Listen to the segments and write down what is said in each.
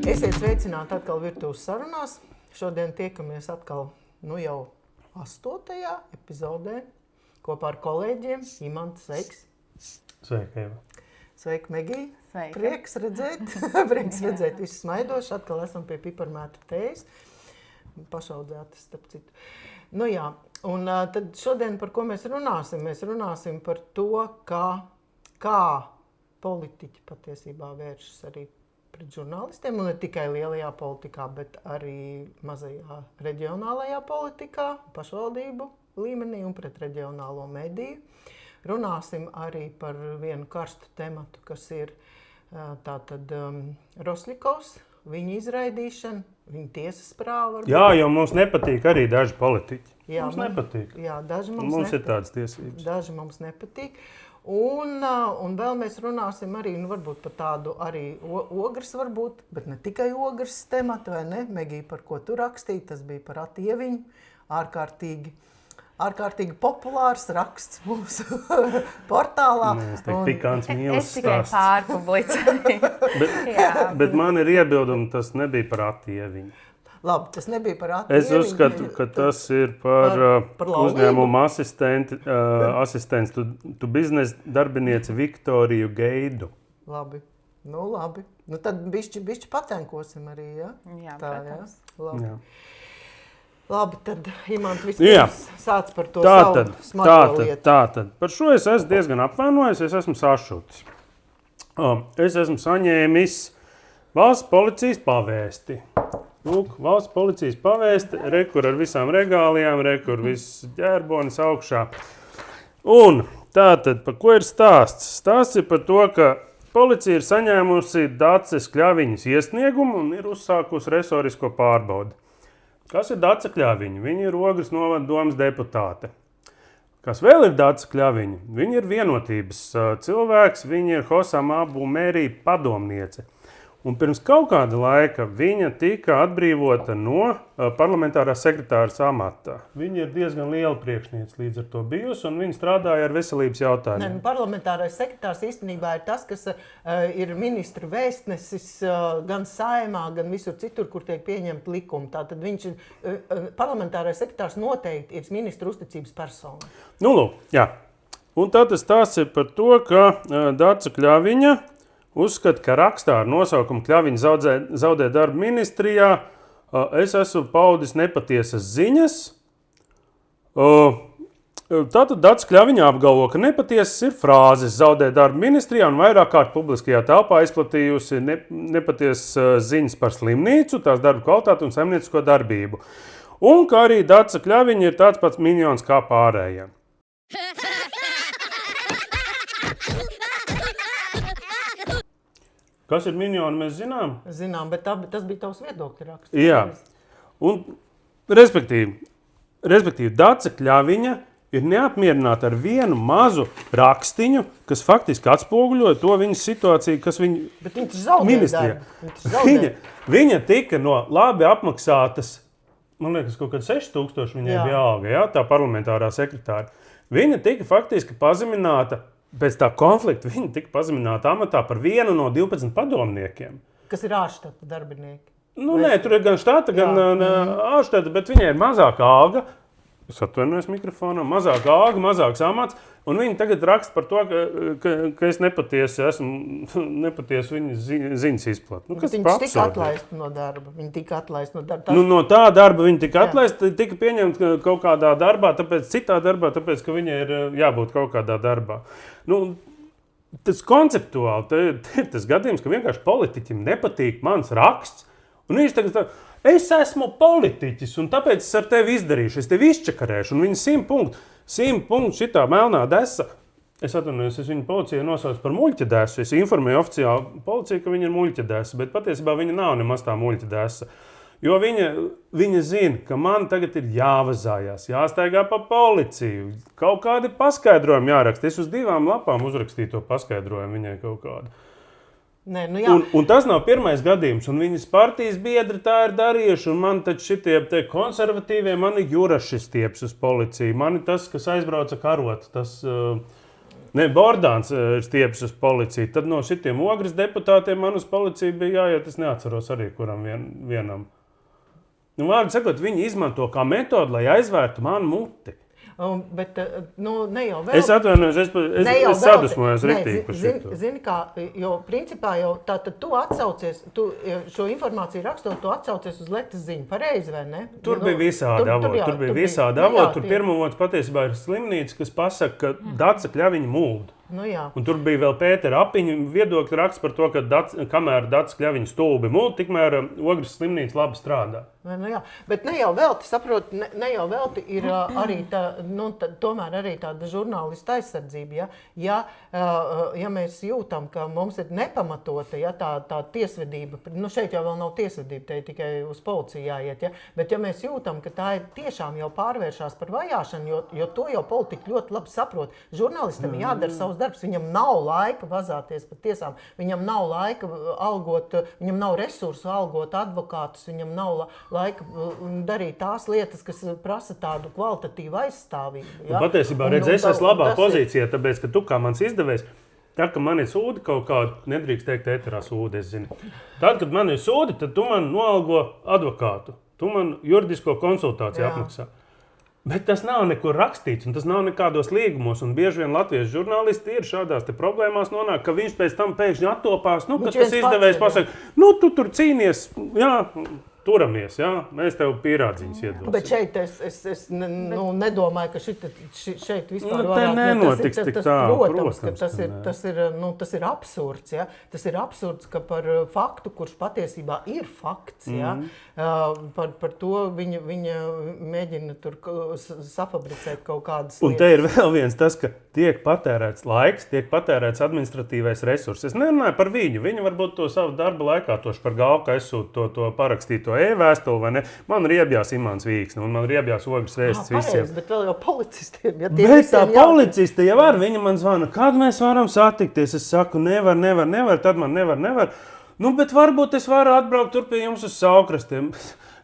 Esiet sveicināti atkal virtuves sarunās. Šodien tiekamies atkal jau 8. epizodē kopā ar kolēģiem. Imantu, sveiks! Sveika, Eva! Sveika, Megija! Sveika! Prieks redzēt visus smaidošus. Atkal esam pie piparmētru tējas. Pašaudzētas, starp citu. Un tad šodien par ko mēs runāsim? Mēs runāsim par to, kā politiķi patiesībā vēršas arī pret žurnālistiem, un ne tikai lielajā politikā, bet arī mazajā reģionālajā politikā, pašvaldību līmenī un pret reģionālo mediju. Runāsim arī par vienu karstu tematu, kas ir tātad Rosļikovs, viņa izraidīšana, viņa tiesas prāva. Jā, jo mums nepatīk arī daži politiķi. Jā, mums nepatīk. Jā, daži mums nepatīk. Ir tādas tiesības. Daži mums nepatīk. Un vēl mēs runāsim arī, varbūt par tādu arī ogres varbūt, bet ne tikai ogres tematu, vai ne? Megija, par ko tu rakstīji, tas bija par Atieviņu, ārkārtīgi populārs raksts mūsu portālā. Es teiktu, pikants mīlas stāsts. Es tikai pārpublicēju. bet man ir iebildumi, tas nebija par Atieviņu. Labi, tas nebija par Atieviņu. Es uzskatu, ka tas ir par uzņēmumu asistents tu biznesa darbinieci Viktoriju Geidu. Labi. Labi. Tad bišķi patenkosim arī, ja? Jā, tā, protams. Ja? Labi. Jā. Labi, tad Imants vispirms sāc par to savu smago lietu. Tātad. Par šo es esmu diezgan apvainojis, es esmu sašutis. Es esmu saņēmis valsts policijas pavēsti. Lūk, valsts policijas pavēsti, rekur ar visām regālijām, rekur viss ģērbonis augšā. Un tātad, par ko ir stāsts? Stāsts ir par to, ka policija ir saņēmusi Daces Kļaviņas iesniegumu un ir uzsākusi resorisko pārbaudi. Kas ir Dace Kļaviņa? Viņa ir Ogres novada domas deputāte. Kas vēl ir Dace Kļaviņa? Viņa ir vienotības cilvēks, viņa ir Hosam Abu Mērī padomniece. Un pirms kaut kāda laika viņa tika atbrīvota no parlamentārās sekretāras amata. Viņa ir diezgan liela priekšniece līdz ar to bijusi, un viņa strādāja ar veselības jautājumiem. Parlamentārais sekretārs īstenībā ir tas, kas ir ministru vēstnesis gan Saeimā, gan visur citur, kur tiek pieņemti likumi. Tātad viņš ir, parlamentārais sekretārs noteikti ir ministru uzticības persona. Lūk, jā. Un tātad stāsts ir par to, ka Dace Kļaviņa uzskata, ka rakstā ar nosaukumu Kļaviņa zaudē darbu ministrijā, es esmu paudis nepatiesas ziņas. Tātad Dace Kļaviņa apgalvo, ka nepatiesas ir frāzes zaudē darbu ministrijā un vairāk kārt publiskajā telpā izplatījusi nepatiesas ziņas par slimnīcu, tās darba kvalitāti un saimniecisko darbību. Un ka arī Dace Kļaviņa ir tāds pats minions kā pārējiem. Kas ir minioni, mēs zinām? Zinām, bet tas bija tavs viedokļa raksts. Jā, un respektīvi Dace Kļaviņa ir neapmierināta ar vienu mazu rakstiņu, kas faktiski atspoguļoja to viņas situāciju, kas viņa bet viņa zaudēja darbu. Viņa tika no labi apmaksātas, man liekas, kaut kad 6,000 viņai bija alga, jā, tā parlamentārā sekretāra. Viņa tika faktiski pazemināta. Pēc tā konflikta viņa tika pazemināta amatā par vienu no 12 padomniekiem. Kas ir ārštata darbinieki? Nē, tur ir gan štata, gan ārštata, bet viņai ir mazāka alga. Es atvainojos mikrofonam, mazāka alga, mazāks amats. Un viņa tagad raksta par to, ka es nepatiesi viņas ziņas izplatu. Viņš tika atlaists no darba. Viņa tika atlaists no darba. No tā darba viņa tika atlaista, tika pieņemta kaut kādā darbā, citā darbā, tāpēc, ka viņai ir jābūt kaut kādā darbā. Tas konceptuāli ir tas gadījums, ka vienkārši politiķim nepatīk mans raksts. Un viņš tagad tā, es esmu politiķis, un tāpēc es ar tevi izdarīšu, es tevi izčakarēšu. Un viņa 100 punktu šitā melnā desa, es atvainojos, es viņu policijai nosaucu par muļķa desu. Es informēju oficiāli policiju, ka viņa ir muļķa desa, bet patiesībā viņa nav nemaz tā muļķa desa. Jo viņa zina, ka man tagad ir jāvazājās, jāstaigā pa policiju, kaut kādi paskaidrojumi jāraksta. Es uz 2 lapām uzrakstīju to paskaidrojumu viņai kaut kādu. Nē, jā. Un tas nav pirmais gadījums, un viņas partijas biedri tā ir darījuši, un man taču šitie konservatīvie, mani juraši stieps uz policiju, mani tas, kas aizbrauca karot, tas Ne, Bordāns ir stiepis uz policiju. Tad no šitiem Ogres deputātiem man uz policiju bija jāiet, es neatceros arī, kuram vienam. Nu, vārdu sakot, viņi izmanto kā metodu, lai aizvērtu manu muti. Bet, ne jau vēl. Es atvainojos, es sadusmojos riktīgi par šito. Zini kā, jo principā jau tātad tu atsaucies, tu šo informāciju rakstot, tu atsaucies uz Letas ziņu, pareizi vai ne? Tur bija visādi avoti. Tur pirmavots patiesībā ir slimnīca, kas pasaka, ka Dace Kļaviņa mūld. Nu, jā. Un tur bija vēl Pētera Apiņa viedokļa raksts par to, ka kamēr Dace Kļaviņa stulbi mūld, tikmēr Ogres slimnīca labi strādā. Nu, jā. Bet ne jau velti, saprot, ne jau velti ir arī tomēr arī tāda žurnālista aizsardzība. Ja mēs jūtam, ka mums ir nepamatota, tā tiesvedība, šeit jau vēl nav tiesvedība, te tikai uz policiju jāiet, bet ja mēs jūtam, ka tā ir tiešām jau pārvēršās par vajāšanu, jo to jau politiķi ļoti labi saprot. Žurnālistam jādara savus darbs, viņam nav laika vazāties pa tiesām, viņam nav laika algot, viņam nav resursu algot advokātus, viņam nav laika darīt tās lietas, kas prasa tādu kvalitatīvu aizstāvību. Ja? Patiesībā, es esmu labā pozīcijā, tāpēc, ka tu kā mans izdevējs, tā, ka man ir sūdi kaut kādu, nedrīkst teikt ēterā sūdi, es zinu. Tad, kad man ir sūdi, tad tu man noalgo advokātu, tu man juridisko konsultāciju apmaksā. Bet tas nav nekur rakstīts, un tas nav nekādos līgumos, un bieži vien latviešu žurnālisti ir šādās te problēmās nonāk, ka viņš pēc tam pēkšņi attopās, kas tas izdevējs pasaka, tu tur cīnies, turamies, mēs tev pierādziņas iedosim. Bet šeit es nedomāju, ka šeit vispār nenotiks tik tā. Protams, ka tas ir absurds. Ja? Tas ir absurds, ka par faktu, kurš patiesībā ir fakts, par to viņa mēģina tur safabricēt kaut kādas lietas. Un te ir vēl viens tas, ka tiek patērēts laiks, tiek patērēts administratīvais resurss. Es nerunāju par viņu. Viņa varbūt to savu darba laikā toši par galvu, ka esūtu to parakstīto e-vēstuli, vai ne? Man riebjās Imants Vīksne, un man riebjās Ogres vēstis visiem. Pareizi, bet vēl jau policistiem. Ja bet tā policiste jau var, viņa man zvana, kad mēs varam satikties? Es saku, nevar, tad man nevar. Bet varbūt es varu atbraukt tur pie jums uz Saukrastiem.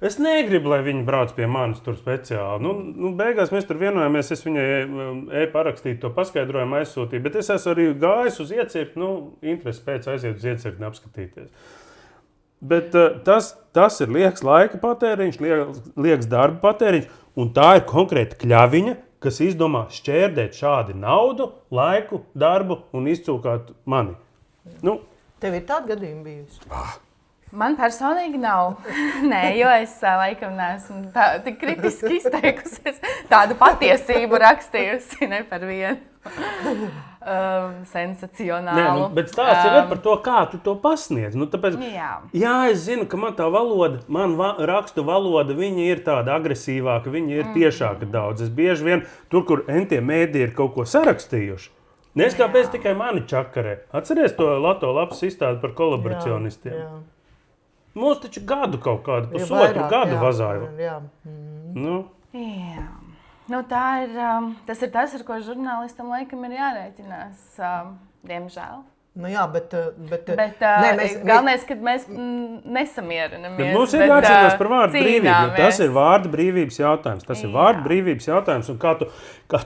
Es negribu, lai viņi brauc pie manis tur speciāli. Beigās mēs tur vienojāmies, es viņai parakstīju to paskaidrojumu aizsūtīju, bet es esmu arī gājis uz iecirkni, interesi pēc aiziet uz iecirkni apskatīties. Bet tas ir liekas laika patēriņš, liekas darba patēriņš, un tā ir konkrēta Kļaviņa, kas izdomā šķērdēt šādi naudu, laiku, darbu un izcūkāt mani. Tev ir tādi gadījumi bijuši? Man personīgi nav. Nē, jo es laikam neesmu tik kritiski izteikusies. Tādu patiesību rakstījusi, ne par vienu. Sensacionālu. Bet stāsts jau ir par to, kā tu to pasniedz. Tāpēc, es zinu, ka man tā valoda, rakstu valoda, viņa ir tāda agresīvāka, viņa ir tiešāka daudz. Es bieži vien tur, kur entie mēdī ir kaut ko sarakstījuši, nes kāpēc tikai mani čakarē. Atceries to Lato lapas izstādi par kolaboracionistiem? Jā. Mums taču gadu kaut kādu, pusotru gadu vazāju. Tas ir tas, ar ko žurnālistam laikam ir jārēķinās, diemžēl. Bet galvenais, kad mēs nesamierinamies. Bet mums ir jāatcerās par vārdu brīvību. Tas ir vārdu brīvības jautājums. Tas ir vārdu brīvības jautājums. Un kā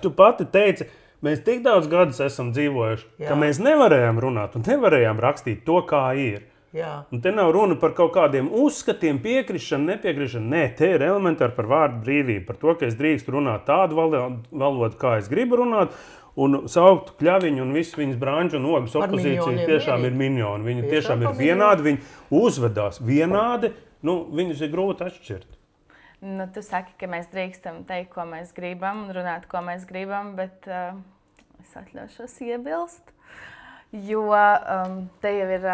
tu pati teici, mēs tik daudz gadus esam dzīvojuši, ka mēs nevarējām runāt un nevarējām rakstīt to, kā ir. Un te nav runa par kaut kādiem uzskatiem, piekrišanu, nepiekrišanu. Nē, te ir elementāri par vārdu brīvību, par to, ka es drīkstu runāt tādu valodu, kā es gribu runāt, un saukt Kļaviņu un visu viņas branžu un Ogres opozīciju tiešām ir miņoni. Viņi tiešām ir vienādi, viņi uzvedās vienādi, viņus ir grūti atšķirt. Tu saki, ka mēs drīkstam teikt, ko mēs gribam un runāt, ko mēs gribam, bet es atļaušos iebilst, jo te jau ir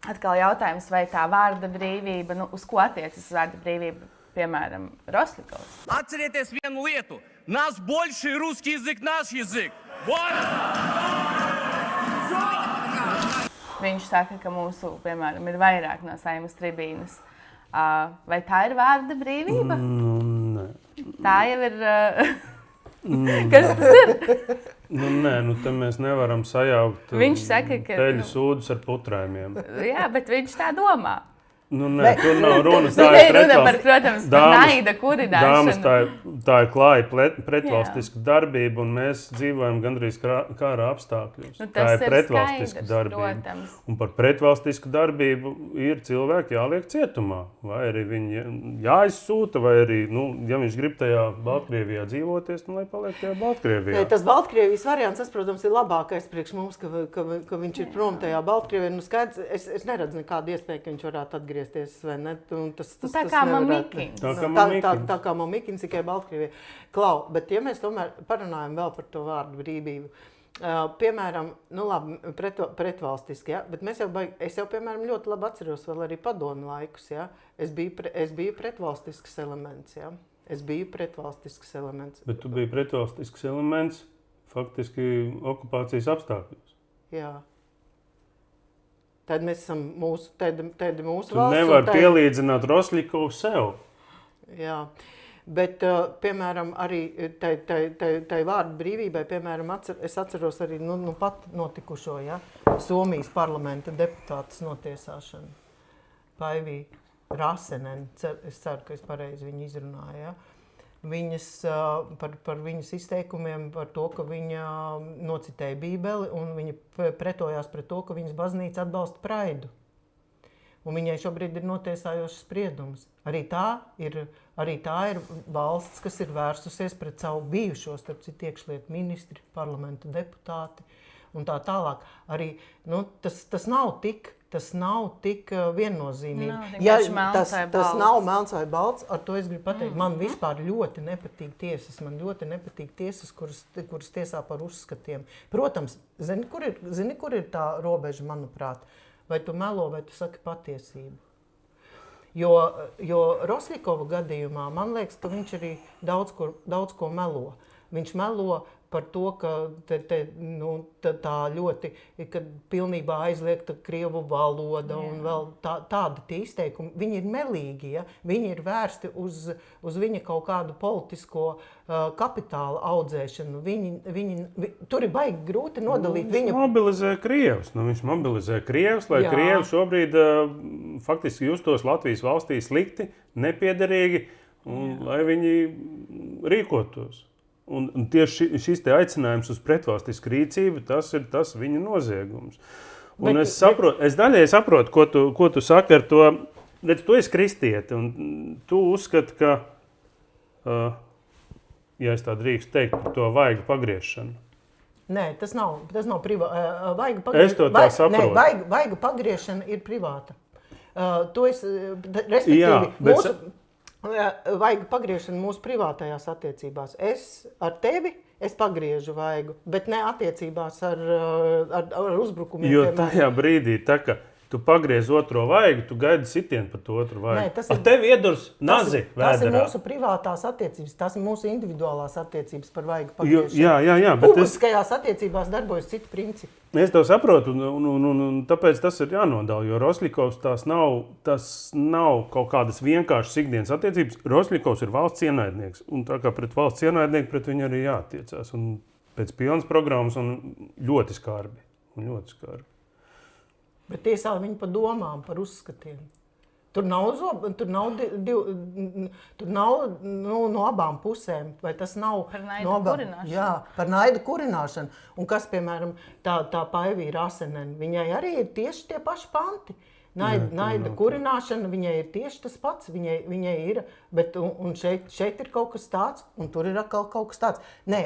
atkal jautājums, vai tā vārda brīvība, uz ko attiecas vārda brīvība, piemēram, Rosļikovs. Atcerieties vienu lietu. Нас больше русский язык, наш язык. Viņš saka, ka mūsu, piemēram, ir vairāk no Saeimas tribīnes. Vai tā ir vārda brīvība? Nē. Tā jau ir... Kas tas ir? Te mēs nevaram sajaukt viņš saka, ka, peļu sūdus ar putrājumiem. Jā, bet viņš tā domā. Nu, nē, tur nav runas. Tur ir runa par, protams, par naida kurināšanu. Dāmas, tā ir klāja pretvalstiska darbība, un mēs dzīvojam gandrīz kara apstākļos. Nu, tā tas ir ir pretvalstiska skaidrs, darbība. protams. Un par pretvalstisku darbību ir cilvēki jāliek cietumā. Vai arī viņi jāizsūta, vai arī, ja viņš grib tajā Baltkrievijā dzīvoties, lai paliek tajā Baltkrievijā. Tas Baltkrievijas variants, tas, protams, ir labākais priekš mums, ka viņš ir prom tajā Baltkrievijā. Nu, skaidrs, es neredzu nekādu iespēju, ka viņš varētu atgriezties, vai ne? Tā kā Mamikins. Tā kā Mamikins, tikai Baltkrievijā. Klau, bet ja mēs tomēr parunājam vēl par to vārdu brīvību, piemēram, labi, pretvalstiski, ja? Bet es jau, piemēram, ļoti labi atceros vēl arī padomu laikus, ja? Es biju pretvalstisks elements, ja? Bet tu biji pretvalstisks elements faktiski okupācijas apstākļos. Jā. Tad mēs esam mūsu valsts. Tu nevar pielīdzināt Rosļikovu sev. Jā, bet, piemēram, arī tai vārdu brīvībai, piemēram, es atceros arī pat notikušo, ja, Somijas parlamenta deputātas notiesāšanu. Paivī Rasenen, es ceru, ka es pareizi viņu izrunāju, ja. Viņas, par viņas izteikumiem, par to, ka viņa nocitēja Bībeli un viņa pretojās pret to, ka viņas baznīca atbalsta Praidu. Un viņai šobrīd ir notiesājošs spriedums. Arī tā ir valsts, kas ir vērsusies pret savu bijušo, starp citu, iekšlietu ministri, parlamenta deputāti un tā tālāk. Arī, tas nav tik viennozīmīgi. Tas nav melns vai balts, ar to es gribu pateikt. Man vispār ļoti nepatīk tiesas, kuras tiesā par uzskatiem. Protams, zini, kur ir tā robeža, manuprāt? Vai tu melo, vai tu saki patiesību? Jo Rosļikova gadījumā, man liekas, ka viņš arī daudz ko melo. Viņš melo par to, ka tā ļoti, kad pilnībā aizliegta krievu valoda un vēl tādi tie izteikumi, viņi ir melīgi, ja? Viņi ir vērsti uz viņa kaut kādu politisko kapitāla audzēšanu. Tur ir baigi grūti nodalīt viņu. Viņš mobilizē Krievus, lai Krievi šobrīd faktiski justos Latvijas valstī slikti, nepiederīgi, un lai viņi rīkotos. Un tieši šis te aicinājums uz pretvalstisku rīcību, tas ir tas viņa noziegums. Un es daļēji saprotu, ko tu saki ar to, redz, tu esi kristieti, un tu uzskati, ka, ja es tā drīkst teikt, par to vaigu pagriešanu. Nē, tas nav vaiga es to tā saprotu. Vaiga pagriešana ir privāta. Respektīvi, vaiga pagriešana mūsu privātajās attiecībās. Es ar tevi pagriežu vaigu, bet ne attiecībās ar uzbrukumiem. Jo tajā brīdī, tu pagriez otro vaigu, tu gaidi sitienu par to otru vaigu. Ar tevi iedurs nazi vēderā. Tas ir mūsu privātās attiecības, tas ir mūsu individuālās attiecības par vaigu pagriešanu. Jā. Publiskajās attiecībās darbojas citi principi. Es to saprotu, un tāpēc tas ir jānodala, jo Rosļikovs tas nav kaut kādas vienkāršas ikdienas attiecības. Rosļikovs ir valsts ienaidnieks, un tā kā pret valsts ienaidnieku pret viņu arī jātiecās. Un pēc pilnas programmas un ļoti skarbi. Bet tiesā viņi par domām, par uzskatiem. Tur nav no abām pusēm, vai tas nav par naidu kurināšanu. Jā, par naidu kurināšanu. Un kas, piemēram, tā Paivī Rasenen, viņai arī ir tieši tie paši panti. Naida kurināšana, viņai ir tieši tas pats, viņai ir, bet un šeit ir kaut kas tāds, un tur ir atkal kaut kas tāds. Nē,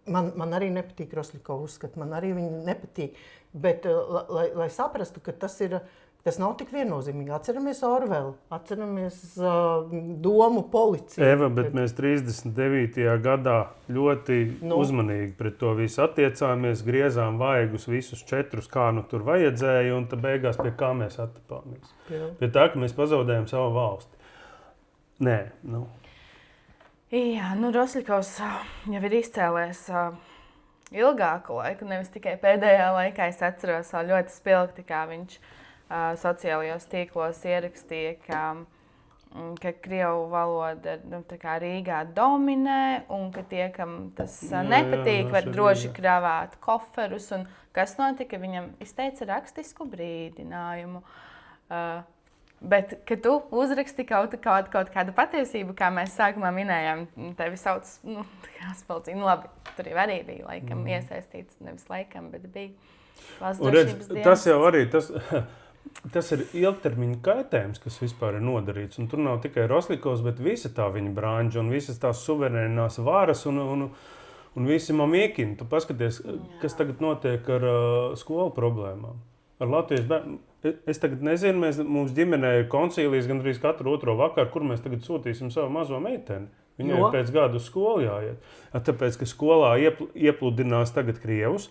man arī nepatīk Rosļikova uzskati, man arī viņi nepatīk, bet lai saprastu, ka tas nav tik viennozīmīgi. Atceramies Orvelu, atceramies domu policiju. Eva, bet mēs 39. gadā ļoti uzmanīgi pret to visu attiecāmies, griezām vaigus visus 4, kā tur vajadzēja, un tad beigās pie kā mēs attapāmies. Pie tā, ka mēs pazaudējam savu valsti. Nē, Jā, Rosļikovs jau ir izcēlēs ilgāku laiku, nevis tikai pēdējā laikā. Es atceros ļoti spilgti, kā viņš sociālajos tīklos ierakstīja, ka krievu valoda Rīgā dominē un ka tie, kam tas nepatīk, var droši kravāt koferus. Un kas notika? Viņam izteica rakstisku brīdinājumu. Bet, kad tu uzraksti kaut kādu patiesību, kā mēs sākumā minējām, tevi sauc, Aspolicija, labi, tur jau arī bija laikam iesaistīts, nevis laikam, bet bija valsts drošības dienas. Tas jau arī, tas ir ilgtermiņa kaitējums, kas vispār ir nodarīts, un tur nav tikai Rosļikovs, bet visa tā viņa branža un visas tās suverēnās varas un visi mamiekini. Tu paskaties, kas tagad notiek ar skolu problēmām, ar Latvijas bērnu. Es tagad nezinu, mums ģimenē ir koncīlijas gandrīz katru otro vakaru, kur mēs tagad sūtīsim savu mazo meiteni. Viņai ir pēc gada uz skolu jāiet. Tāpēc, ka skolā iepludinās tagad krievus.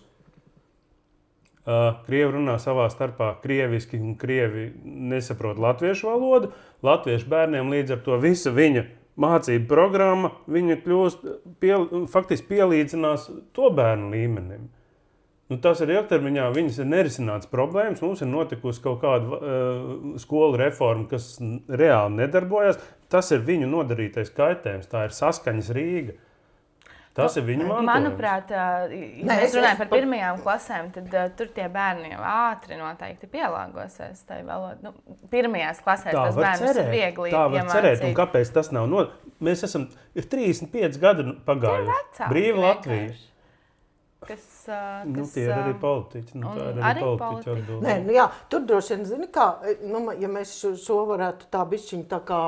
Krievi runā savā starpā krieviski, un krievi nesaprot latviešu valodu. Latviešu bērniem līdz ar to visa viņa mācību programma, viņa kļūst, faktiski pielīdzinās to bērnu līmenim. Tas ir ilgtermiņā, viņas ir nerisināts problēmas. Mums ir notikusi kaut kāda skolu reforma, kas reāli nedarbojas. Tas ir viņu nodarītais kaitējums. Tā ir saskaņas Rīga. Tas ir viņu mantojums. Manuprāt, ja mēs runājam par pirmajām klasēm, tad tur tie bērni jau ātri noteikti pielāgosies tai valodai. Pirmajās klasēs tas bērns ir viegli iemācīt. Tā var cerēt, un kāpēc tas nav Mēs ir 35 gadi pagājuši. Brīva Latvija. Tie ir arī politiķi. Tā ir arī politiķi atbildīgi. Nē, jā, tur droši vien, zini kā, ja mēs šo varētu tā bišķiņ tā kā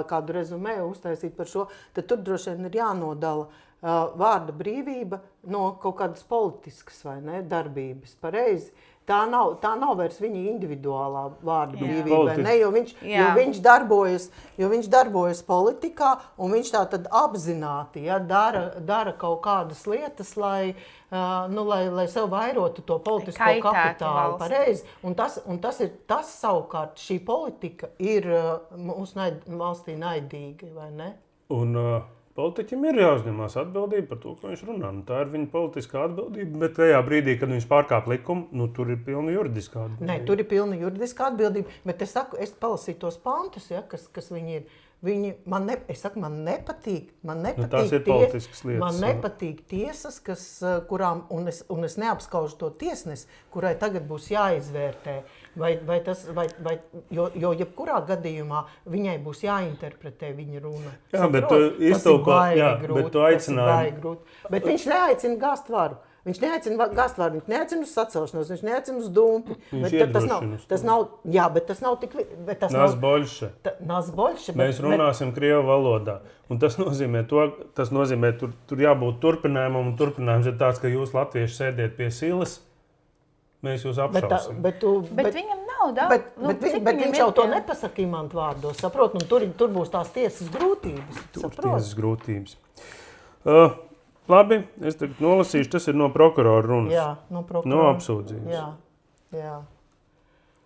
kādu rezumē uztaisīt par šo, tad tur droši vien ir jānodala vārda brīvība no kaut kādas politiskas vai ne, darbības. Pareizi. Tā nav vairs viņa individuālā vārda brīvība, ne, jo viņš darbojas politikā, un viņš tā tad apzināti dara kaut kādas lietas, lai sev vairotu to politisko kapitālu. Pareizi. Un tas savukārt, šī politika ir mūsu valstī naidīga, vai ne? Un politiķim ir jāuzņemās atbildība par to, ko viņš runā. Tā ir viņa politiskā atbildība, bet tajā brīdī, kad viņš pārkāp likumu, tur ir pilna juridiskā atbildība. Nē, tur ir pilna juridiskā atbildība, bet es palasīju tos pantus, kas viņi ir. Man nepatīk. Tās ir politiskas lietas. Man nepatīk tiesas, kurām, un es neapskaužu to tiesnesi, kurai tagad būs jāizvērtē. Jo jebkurā gadījumā viņai būs jāinterpretē viņa runa. Jā, bet tu aicināji. Bet viņš neaicina gāzt varu. Viņš neaicina gāzt varu, viņš neaicina uz sacelšanos, viņš neaicina uz dumpi. Tas nav tik... Nazboļše. Mēs runāsim krievu valodā. Un tas nozīmē, tur jābūt turpinājumam, un turpinājums ir tāds, ka jūs latvieši sēdiet pie silas, mēs jūs apšausim. Bet viņam nav daudz. Bet viņš jau to nepasaka imantu vārdos, saprot? Un tur būs tās tiesas grūtības. Tiesas grūtības. Labi, es tagad nolasīšu, tas ir no prokurora runas. Jā, no prokurora. No apsūdzības. Jā.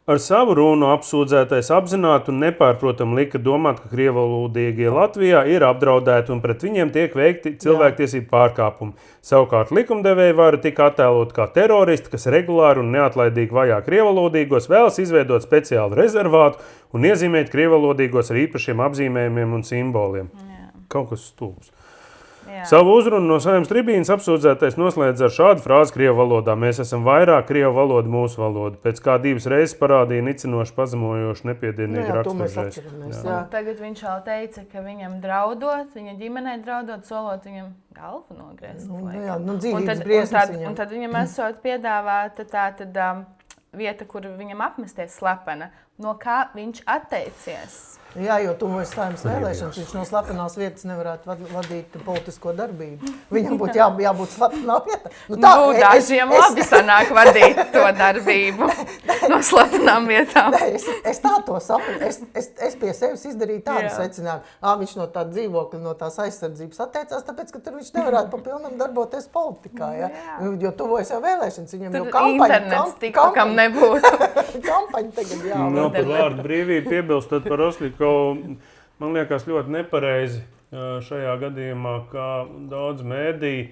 Ar savu runu apsūdzētais apzināti un nepārprotami lika domāt, ka krievalodīgie Latvijā ir apdraudēti un pret viņiem tiek veikti cilvēktiesību pārkāpumi. Savukārt likumdevēji vara tika attēlot kā teroristi, kas regulāri un neatlaidīgi vajā krievalodīgos, vēlas izveidot speciālu rezervātu un iezīmēt krievalodīgos ar īpašiem apzīmējumiem un simboliem. Kaut kas stulbs. Savu uzrunu no Saeimas tribīnes apsūdzētais noslēdz ar šādu frāzi krievu valodā. Mēs esam vairāk krievu valoda mūsu valoda. Pēc kā 2 reizes parādīja nicinoši, pazemojoši, nepiedienīgi raksturreiz. Tagad viņš jau teica, ka viņam draudot, viņa ģimenei draudot, solot viņam galvu nogriezt. Dzīvības briesmas viņam. Un tad viņam esot piedāvāta tā vieta, kur viņam apmesties slepena. No kā viņš atteicies? Jā, jo tuvojas Saeimas vēlēšanas, viņš no slepenās vietas nevarētu vadīt politisko darbību. Viņam būtu jābūt slepenā vietā. Dažiem labi sanāk vadīt to darbību no slepenām vietām. Es tā to saprotu. Es pie sevis izdarīju tādu secinājumu. Viņš no tā dzīvokļa, no tās aizsardzības atteicās, tāpēc, ka tur viņš nevarētu pa pilnam darboties politikā. Jo tuvojas jau vēlēšanas. Viņam jau internets tikko kam nebūtu. Kampaņa tagad Nav par vārdu brīvību piebilstot par Rosļikovu. Man liekas ļoti nepareizi šajā gadījumā, kā daudz mēdī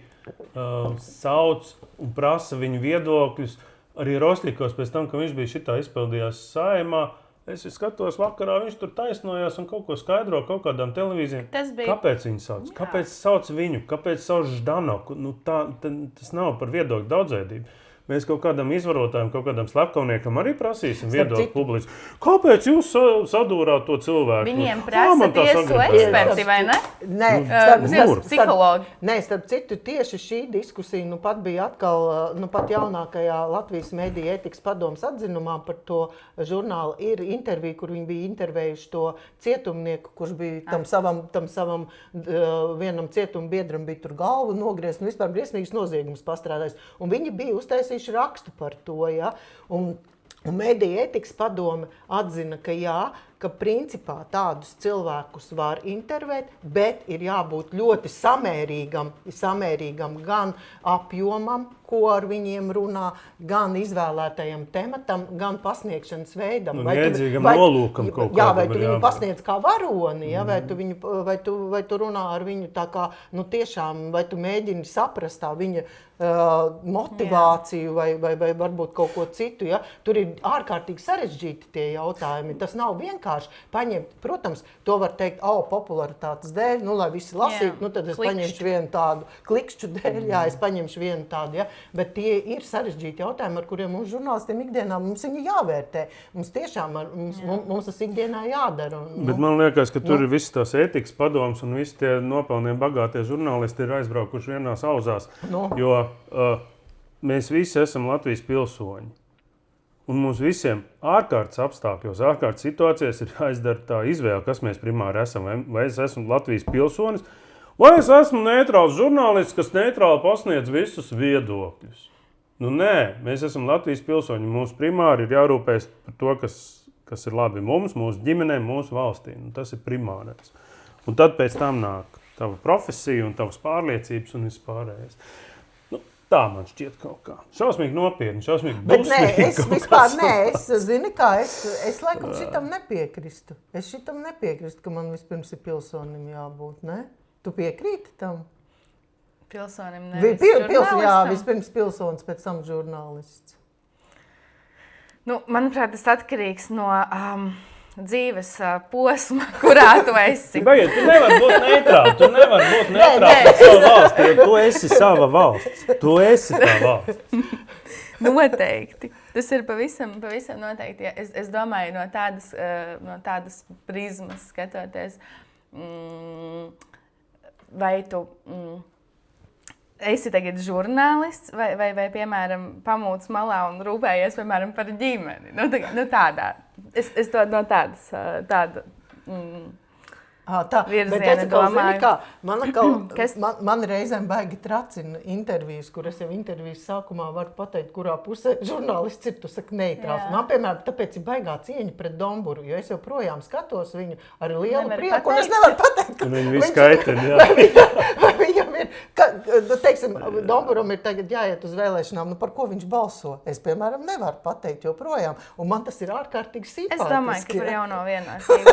sauc un prasa viņu viedokļus. Arī Rosļikovs pēc tam, ka viņš bija šitā izpildījās Saeimā, es skatos vakarā, viņš tur taisnojās un kaut ko skaidro kaut kādām televīzijām. Kāpēc viņu sauc? Kāpēc sauc viņu? Kāpēc sauc Ždanoku? Tas nav par viedokļu daudzveidību. mēs kaut kādam izvarotājam, kaut kādam slepkavniekam arī prasīsim viedokli publiski. Kāpēc jūs sadūrāt to cilvēku? Viņiem prasa tiesu eksperti, vai ne? Nē, psihologi. Nē, starp citu, tieši šī diskusija pat bija atkal, pat jaunākajā Latvijas mediju ētikas padomas atzinumā par to žurnālu ir intervija, kur viņi bija intervējuši to cietumnieku, kurš bija tam savam vienam cietumbiedram bija tur galvu nogriezt, vispār briesmīgs noziegums pastrādājis. Un viņi bija uztaisījuši rakstu par to, ja? Un mediju ētikas padome atzina, ka jā, ka principā tādus cilvēkus var intervēt, bet ir jābūt ļoti samērīgam gan apjomam, ko ar viņiem runā, gan izvēlētajam tematam, gan pasniegšanas veidam. Jēdzīgam nolūkam kaut kādam. Jā, vai tu viņu pasniedz kā varoni, ja? vai tu runā ar viņu tā kā, tiešām, vai tu mēģini saprast tā viņa motivāciju vai varbūt kaut ko citu. Ja? Tur ir ārkārtīgi sarežģīti tie jautājumi. Tas nav vienkārši paņemt. Protams, to var teikt, popularitātes dēļ, lai visi lasītu, tad es paņemšu vienu tādu klikšķu dēļ, es paņemšu vienu tādu. Ja? Bet tie ir sarežģīti jautājumi, ar kuriem mums žurnālistiem ikdienā mums viņi jāvērtē. Mums tiešām mums tas ikdienā jādara. Bet man liekas, ka tur ir visas tās ētikas padomas un visi tie nopelnie bagātie žurnālisti ir aizbraukuši vienās auzās. Jo mēs visi esam Latvijas pilsoņi. Un mums visiem ārkārtas apstākļos, ārkārtas situācijās ir jāizdara tā izvēle, kas mēs primāri esam. Vai es esmu Latvijas pilsonis, vai es esmu neitrāls žurnālists, kas neitrāli pasniedz visus viedokļus. Nē, mēs esam Latvijas pilsoņi. Mums primāri ir jārūpēs par to, kas ir labi mums, mūsu ģimenēm, mūsu valstī. Tas ir primārais. Un tad pēc tam nāk tava profesija un tavas pārliecības un viss pārējais. Tā man šķiet kaut kā. Šausmīgi nopietni, šausmīgi dusmīgi. Bet es laikam šitam nepiekrīstu. Es šitam nepiekrīstu, ka man vispirms ir pilsonim jābūt, ne? Tu piekrīti tam? Pilsonim nevis žurnālistam? Jā, vispirms pilsonis, pēc tam žurnālists. Manuprāt, tas atkarīgs no dzīves posma, kurā tu esi. Baiet, tu nevari būt neitrāli. Tu nevari būt neitrāli par savu valsti, jo tu esi sava valsts. Tu esi tā valsts. Noteikti. Tas ir pavisam noteikti. Es domāju, no tādas prizmas skatoties, vai tu esi tagad žurnālists vai piemēram, pamūc malā un rūpējies, piemēram, par ģimeni. Tādā. Es to no tāda virziena domāju. Man reizēm baigi tracina intervijas, kur es jau intervijas sākumā varu pateikt, kurā pusē žurnālists ir, tu saki neitrāls. Man, piemēram, tāpēc ir baigā cieņa pret Domburu, jo es joprojām skatos viņu ar lielu prieku, un es nevaru pateikt, ka viņi visu kaitina, jā. Vai viņam ir, teiksim, Domburam ir tagad jāiet uz vēlēšanām, par ko viņš balso. Es, piemēram, nevaru pateikt joprojām, un man tas ir ārkārtīgi simpātiski. Es domāju, ka par jauno vienātību.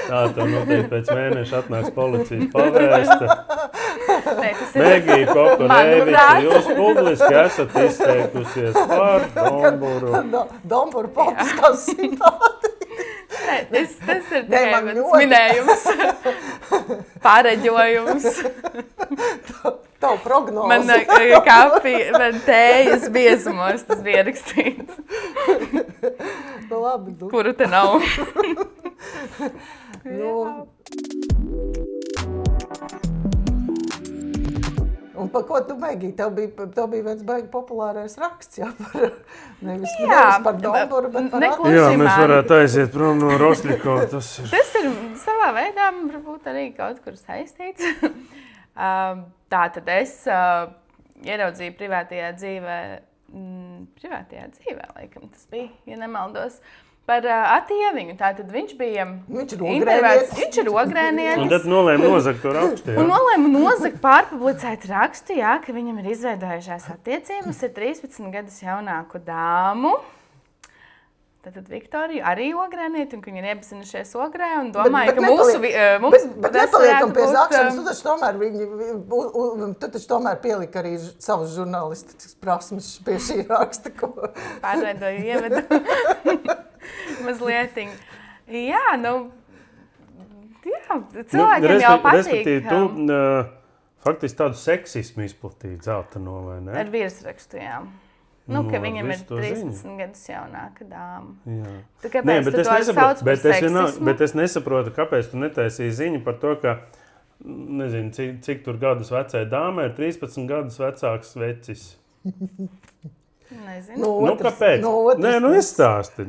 Tā noteikti pēc mēneša atnāks policijas pavēsta. Megija Kokoreviča, jūs publiski esat izteikusies par Domburu. Domburu politiskās simpātijas. Tas ir tikai mans minējums, pāreģojums. Tavu prognozi. Man tējas biezumos tas bija rakstīts. Labi, kuru te nav. Un par ko tu Megija? Tev bija viens baigi populārais raksts, jā, nevis par Domburu, bet par Latviju. Jā, mēs varētu aiziet prom no Rosļikova. Tas ir savā veidā, varbūt arī kaut kur saistīts. Tātad es ieraudzīju privātajā dzīvē, laikam tas bija, ja nemaldos, par Atieviņu. Tātad viņš bija intervēts. Viņš ir ogrēnietis. Un tad nolēma nozagt to rakstu, jā? Un nolēma nozagt pārpublicēt rakstu, jā, ka viņam ir izveidojušās attiecības ar 13 gadus jaunāku dāmu. Tātad Viktorija arī ogrēnieti, un viņi ir iepazinušies ogrē, un domāju, ka mums nepaliekam pie zakšanas, tu taču tomēr pielika arī savus žurnālistiskas prasmes pie šī raksta, ko... Pārveidoju, ievedu mazlietiņ. Jā, cilvēkiem jau patīk. Respektīvi, faktiski tādu seksismu izplatīja Dzelteno, vai ne? Ar virsrakstu, jā. Nu, ka ar viņam ir visu to 13 gadus jaunāka dāma. Jā. Tā kāpēc tu to sauc par seksismu? Bet es nesaprotu, kāpēc tu netaisīji ziņu par to, ka, nezinu, cik tur gadus vecai dāmai ir 13 gadus vecāks vecis. Nezinu. Kāpēc? Izstāsti.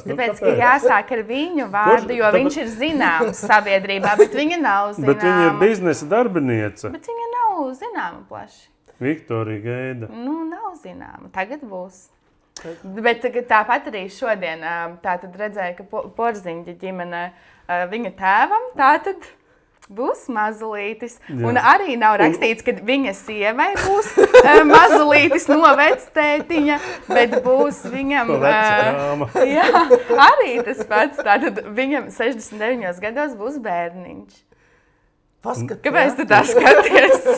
Tāpēc, ka jāsāk ar viņu vārdu, jo viņš ir zināms sabiedrībā, bet viņa nav zināma. Bet viņa ir biznesa darbiniece. Bet viņa nav zināma plaši. Viktorija Geida. Nav zināma. Tagad būs. Bet tāpat arī šodien tātad redzēju, ka Porziņģa ģimene viņa tēvam tātad būs mazulītis. Jā. Un arī nav rakstīts, ka viņa sievai būs mazulītis no vectētiņa, bet būs viņam... jā, arī tas pats. Tātad viņam 69 gados būs bērniņš. Kāpēc tu tā skaties?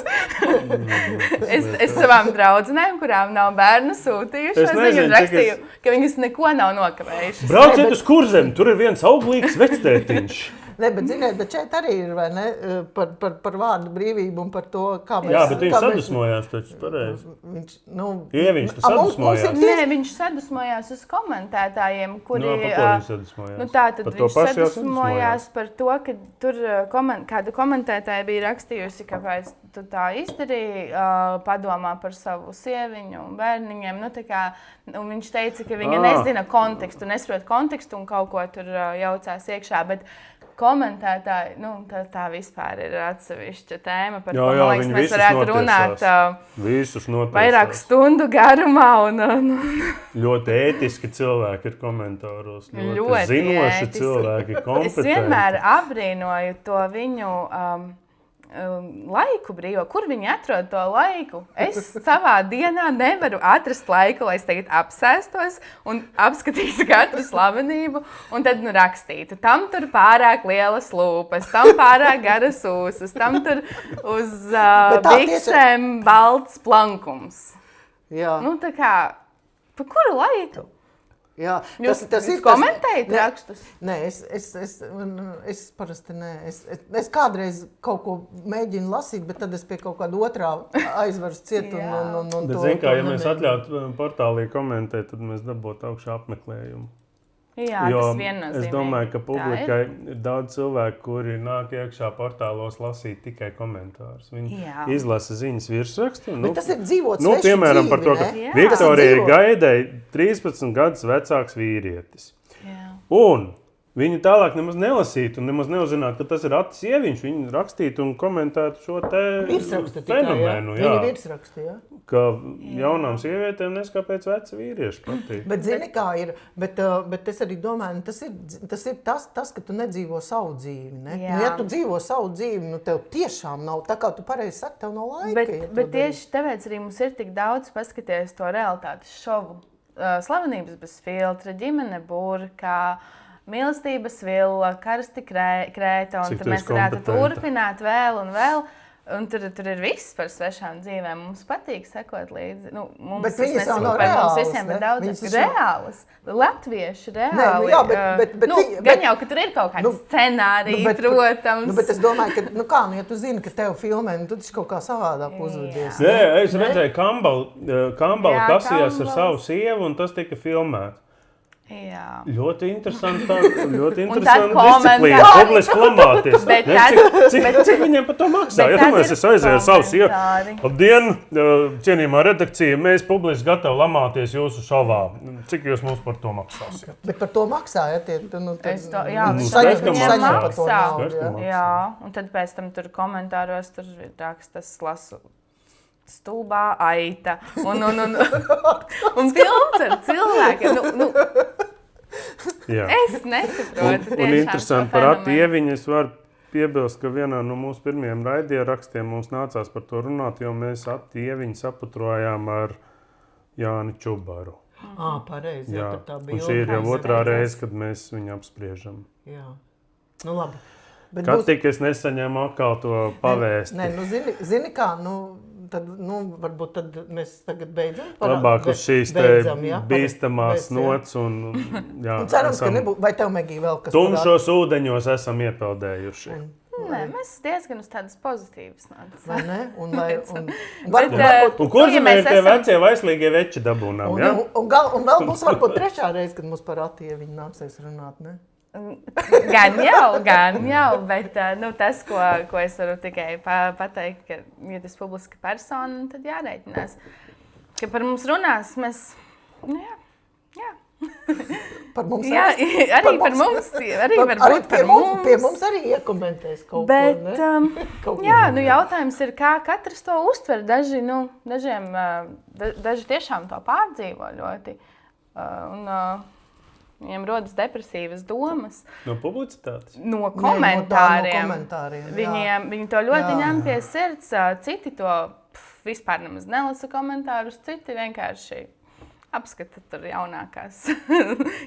es savām draudzenēm, kurām nav bērnu sūtījušas, viņam rakstīju, ka viņas neko nav nokavējušas. Brauciet uz Kurzemi, tur ir viens auglīgs vectētiņš. Ne, bet ziniet, bet šeit arī ir, vai ne, par vārdu brīvību un par to, kā mēs... Jā, bet viņš sadusmojās taču pareizi. Ieviņš, tu sadusmojās? Nē, viņš sadusmojās uz komentētājiem, kuri... par ko viņš sadusmojās? Tātad viņš sadusmojās par to, ka tur kāda komentētāja bija rakstījusi, kāpēc tu tā izdarīji, padomā par savu sieviņu un bērniņiem. Un viņš teica, ka viņa nezina kontekstu, nesaprot kontekstu un kaut ko tur jaucās iekšā, bet komentētāji, tā vispār ir atsevišķa tēma, par ko, man liekas, mēs varētu runāt vairāku stundu garumā. Ļoti ētiski cilvēki ir komentāros, ļoti zinoši cilvēki, kompetenti. Es vienmēr abrīnoju to viņu laiku brīvo. Kur viņi atrod to laiku? Es savā dienā nevaru atrast laiku, lai es tagad apsēstos un apskatītu katru slavenību un tad rakstītu. Tam tur pārāk lielas lūpas, tam pārāk garas ūsas, tam tur uz biksēm balts plankums. Jā. Tā kā, pa kuru laiku? Jā, tas ir komentējot rakstus? Nē, es parasti nē. Es kādreiz kaut ko mēģinu lasīt, bet tad es pie kaut kāda otrā aizvaru ciet un bet to... Bet ja mēs atļautu portālī komentēt, tad mēs dabūtu augšā apmeklējumu. Jā, jo tas viennozīmīgi. Es domāju, ka publikai ir daudz cilvēku, kuri nāk iekšā portālos lasīt tikai komentārus. Viņi izlasa ziņas virsrakstu. Bet tas ir dzīvot svešu piemēram, dzīvi, par to, ka Viktorija Gaidai 13 gadus vecāks vīrietis. Jā. Un viņi tālāk nemaz nelasītu un nemaz neuzzinātu, ka tas ir Atis Ieviņš. Viņi rakstītu un komentētu šo te fenomēnu. Viņi virsraksta, jā. Ka jaunām sievietēm neskāpēc veci vīrieši patīk. Bet zini, kā ir, bet es arī domāju, tas ir tas, ka tu nedzīvo savu dzīvi, ne? Ja tu dzīvo savu dzīvi, tev tiešām nav, tā kā tu pareizi saki, tev nav laika. Bet tieši tāpēc arī mums ir tik daudz paskaties to realitātes šovu. Slavenības bez filtra, ģimene burkā, mīlestības villa, karsti krēta, un tad mēs varētu turpināt vēl un vēl. Un tur ir viss par svešām dzīvēm. Mums patīk sekot līdzi. Bet viņas jau nav reālas. Mums visiem ir daudz reālas. Latvieši reāli. Nē, jā, gan jau, ka tur ir kaut kādi scenāriji, protams. Bet es domāju, ka, ja tu zini, ka tev filmē, tu taču kaut kā savādāk uzvedies. Nē, es redzēju Kambalu kasījās ar savu sievu, un tas tika filmēts. Jā. Ļoti interesanti disciplīna, publiski lamāties. Cik viņiem par to maksā? Ja domāju, es aizēju ar savu sievu. Labdien, cienījumā redakcija, mēs publiski gatavi lamāties jūsu šovā. Cik jūs mums par to maksāsiet? Bet par to maksā, ja? Viņiem maksā. Jā, un tad pēc tam tur komentāros tur rakstas lasu. Stulbā aita un films ar cilvēkiem. Es nesaprotu. Un interesanti par Ati Ieviņu es varu piebilst, ka vienā no mūsu pirmajiem raidierakstiem mums nācās par to runāt, jo mēs Ati Ieviņu saputrojām ar Jāni Čubaru. Pareizi. Jā, un šī ir jau otrā reize, kad mēs viņu apspriežam. Jā. Labi. Kad tik es nesaņēmu atkal to pavēsti. Nē, zini kā, tad, varbūt tad mēs tagad beidzam. Labāk uz šīs bīstamās nots un cerams, ka nebūs. Vai tev, Megija, vēl kas tumšos ūdeņos esam iepeldējuši. Nē, mēs diezgan uz tādas pozitīvas nācām. Vai ne? Un Bet, Un kurš ja mēs mēs tie esam- vecie vaislīgie veči dabūnām, ja? un vēl būs varbūt trešā reize, kad mums par Atieviņu nāksies runāt, ne? Gan jau, bet nu, tas, ko es varu tikai pateikt, ka, ja tas publiska persona, tad jārēķinās, ka par mums runās, mēs, nu jā. Par mums Jā, arī par mums, arī varbūt par mums. Pie mums arī iekomentēs kaut Bet, ko, ne? Kaut ko. jā, nu jautājums ir, kā katrs to uztver. Daži tiešām to pārdzīvo ļoti. Viņiem rodas depresīvas domas No publicitātes? no Nē, komentāriem. no komentāriem, jā. Viņi to ļoti Jā. ņem pie sirds. Citi to vispār nemaz nelasa komentārus, citi vienkārši apskata tur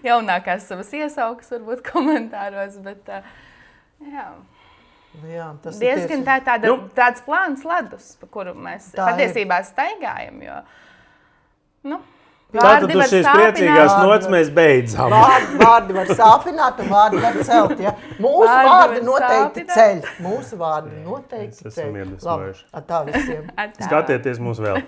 jaunākās savas iesaukas, varbūt komentāros, bet jā. Jā, tas Diezgan ir tāds plāns ledus, pa kuru mēs Tā patiesībā staigājam, jo, nu, Tātad vārdi uz var šīs sāpināt. priecīgās nots mēs beidzām. Vārdi var sāpināt un vārdi var celt, ja? Mūsu Vārdi vārdi var noteikti sāpināt. ceļ. Mūsu vārdi noteikti Mēs esam ceļ. iedvesmojuši. Labi, tā visiem. Atā. Skatieties mūs vēl.